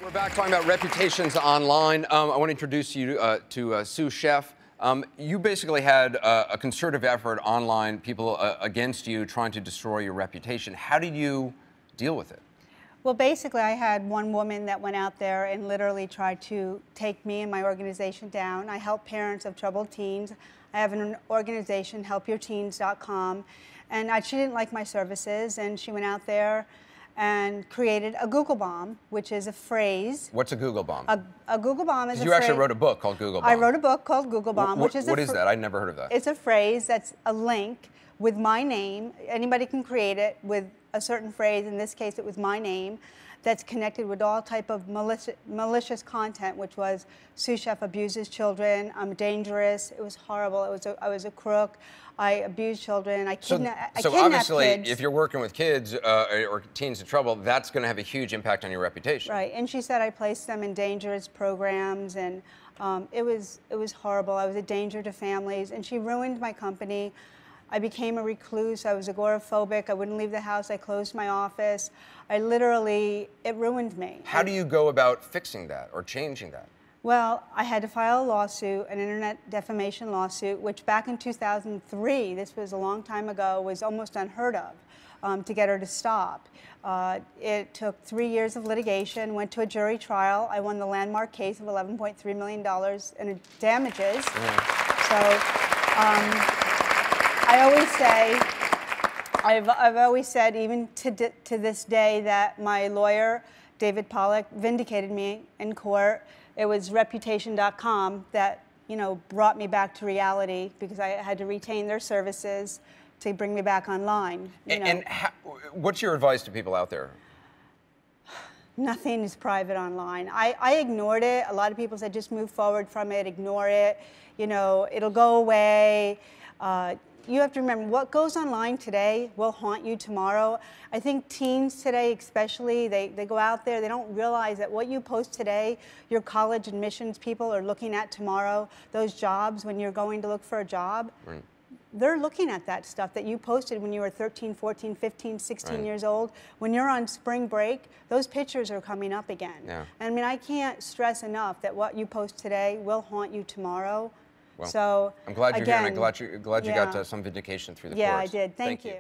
We're back talking about reputations online. I want to introduce you to Sue Scheff. You basically had a concerted effort online, people against you trying to destroy your reputation. How did you deal with it? Well, basically, I had one woman that went out there and literally tried to take me and my organization down. I help parents of troubled teens. I have an organization, helpyourteens.com, and she didn't like my services, and she went out there and created a Google bomb, which is a phrase. What's a Google bomb? A Google bomb is a phrase. You actually wrote a book called Google Bomb. I wrote a book called Google Bomb, what is that? I'd never heard of that. It's a phrase that's a link with my name. Anybody can create it with a certain phrase. In this case, it was my name. That's connected with all type of malicious content, which was Sue Scheff abuses children. I'm dangerous. It was horrible. I was a crook. I abused children. I kidnapped So obviously, kids. if you're working with kids or teens in trouble, that's going to have a huge impact on your reputation. Right. And she said I placed them in dangerous programs, and it was horrible. I was a danger to families, and she ruined my company. I became a recluse. I was agoraphobic. I wouldn't leave the house. I closed my office. It ruined me. How do you go about fixing that or changing that? Well, I had to file a lawsuit, an internet defamation lawsuit, which back in 2003, this was a long time ago, was almost unheard of, to get her to stop. It took 3 years of litigation, went to a jury trial. I won the landmark case of $11.3 million in damages. So I always say, I've always said, even to this day, that my lawyer, David Pollack, vindicated me in court. It was reputation.com that, brought me back to reality, because I had to retain their services to bring me back online. And what's your advice to people out there? Nothing is private online. I ignored it. A lot of people said, just move forward from it, ignore it. It'll go away. You have to remember, what goes online today will haunt you tomorrow. I think teens today especially, they go out there, they don't realize that what you post today, your college admissions people are looking at tomorrow. Those jobs, when you're going to look for a job, right. They're looking at that stuff that you posted when you were 13, 14, 15, 16 right. years old. When you're on spring break, those pictures are coming up again. Yeah. I mean, I can't stress enough that what you post today will haunt you tomorrow. Well, so I'm glad you're again, here, and I'm glad you got some vindication through the courts. Yeah, I did. Thank you.